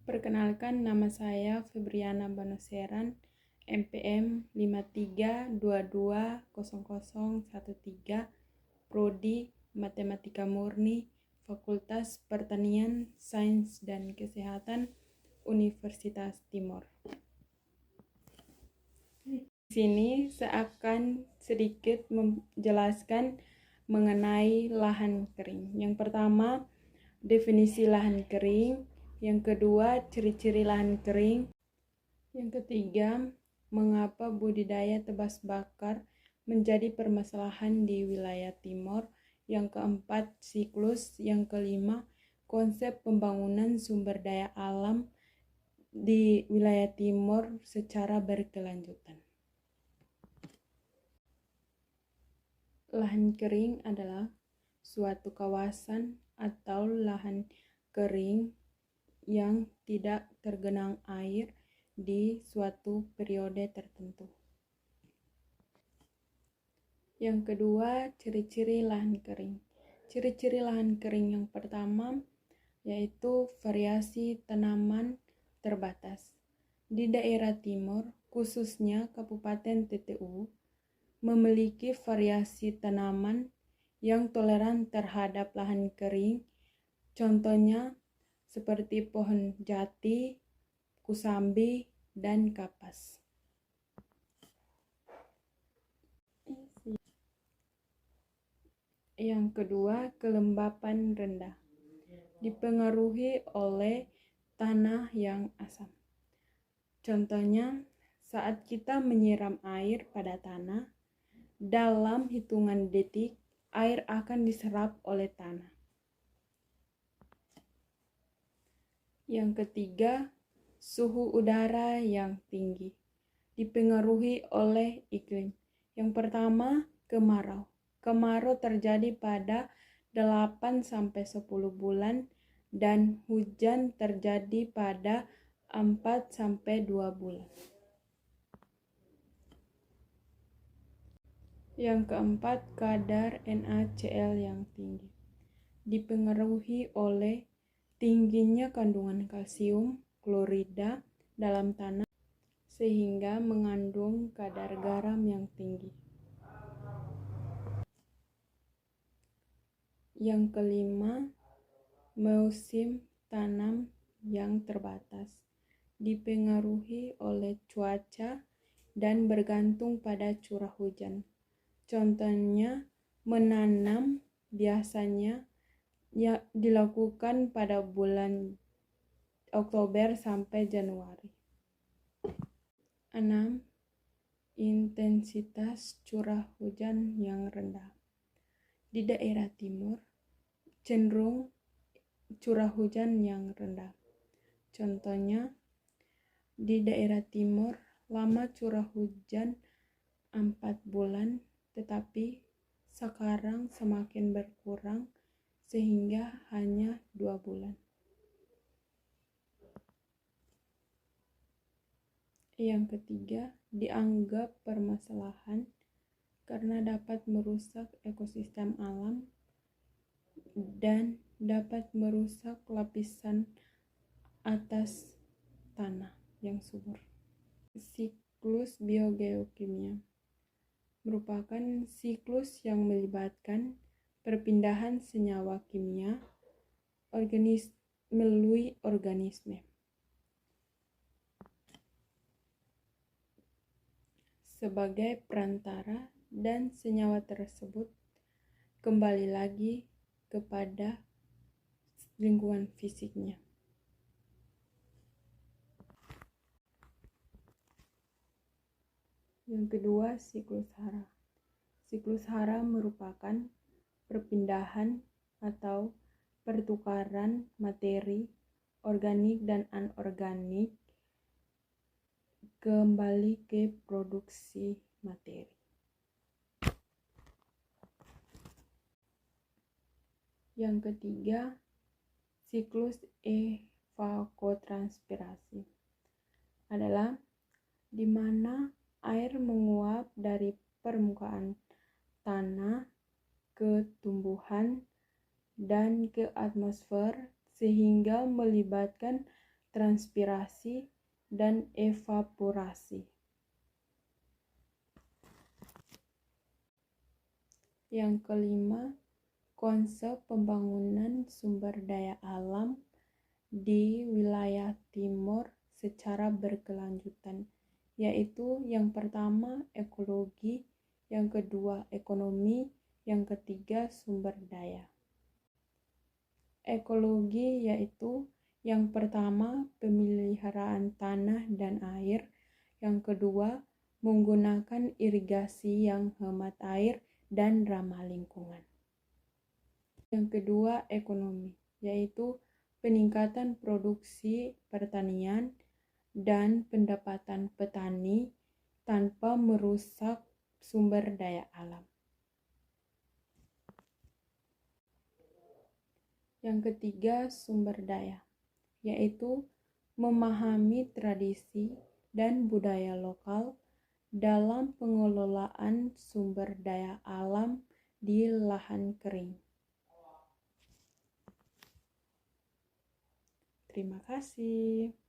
Perkenalkan, nama saya Febriana Banoseran, MPM 53220013, Prodi Matematika Murni, Fakultas Pertanian, Sains dan Kesehatan, Universitas Timor. Di sini saya akan sedikit menjelaskan mengenai lahan kering. Yang pertama, definisi lahan kering. Yang kedua, ciri-ciri lahan kering. Yang ketiga, mengapa budidaya tebas bakar menjadi permasalahan di wilayah Timor. Yang keempat, siklus. Yang kelima, konsep pembangunan sumber daya alam di wilayah Timor secara berkelanjutan. Lahan kering adalah suatu kawasan atau lahan kering yang tidak tergenang air di suatu periode tertentu. Yang kedua, ciri-ciri lahan kering. Ciri-ciri lahan kering yang pertama yaitu variasi tanaman terbatas. Di daerah Timor, khususnya Kabupaten TTU, memiliki variasi tanaman yang toleran terhadap lahan kering. Contohnya seperti pohon jati, kusambi, dan kapas. Yang kedua, kelembapan rendah. Dipengaruhi oleh tanah yang asam. Contohnya, saat kita menyiram air pada tanah, dalam hitungan detik, air akan diserap oleh tanah. Yang ketiga, suhu udara yang tinggi. Dipengaruhi oleh iklim. Yang pertama, kemarau. Kemarau terjadi pada 8-10 bulan dan hujan terjadi pada 4-2 bulan. Yang keempat, kadar NaCl yang tinggi. Dipengaruhi oleh tingginya kandungan kalsium klorida dalam tanah sehingga mengandung kadar garam yang tinggi. Yang kelima, musim tanam yang terbatas. Dipengaruhi oleh cuaca dan bergantung pada curah hujan. Contohnya, menanam biasanya dilakukan pada bulan Oktober sampai Januari. 6. Intensitas curah hujan yang rendah. Di daerah Timur, cenderung curah hujan yang rendah. Contohnya, di daerah Timur, lama curah hujan 4 bulan, tetapi sekarang semakin berkurang sehingga hanya 2 bulan. Yang ketiga, dianggap permasalahan karena dapat merusak ekosistem alam dan dapat merusak lapisan atas tanah yang subur. Siklus biogeokimia merupakan siklus yang melibatkan perpindahan senyawa kimia melalui organisme. Sebagai perantara dan senyawa tersebut kembali lagi kepada lingkungan fisiknya. Yang kedua, siklus hara. Siklus hara merupakan perpindahan atau pertukaran materi organik dan anorganik kembali ke produksi materi. Yang ketiga, siklus evapotranspirasi adalah di mana air menguap dari permukaan tanah ke tumbuhan dan ke atmosfer sehingga melibatkan transpirasi, dan evaporasi. Yang kelima, konsep pembangunan sumber daya alam di wilayah timur secara berkelanjutan, yaitu yang pertama ekologi, yang kedua ekonomi, yang ketiga sumber daya. Ekologi yaitu yang pertama pemeliharaan tanah dan air, yang kedua menggunakan irigasi yang hemat air dan ramah lingkungan. Yang kedua ekonomi, yaitu peningkatan produksi pertanian dan pendapatan petani tanpa merusak sumber daya alam. Yang ketiga, sumber daya, yaitu memahami tradisi dan budaya lokal dalam pengelolaan sumber daya alam di lahan kering. Terima kasih.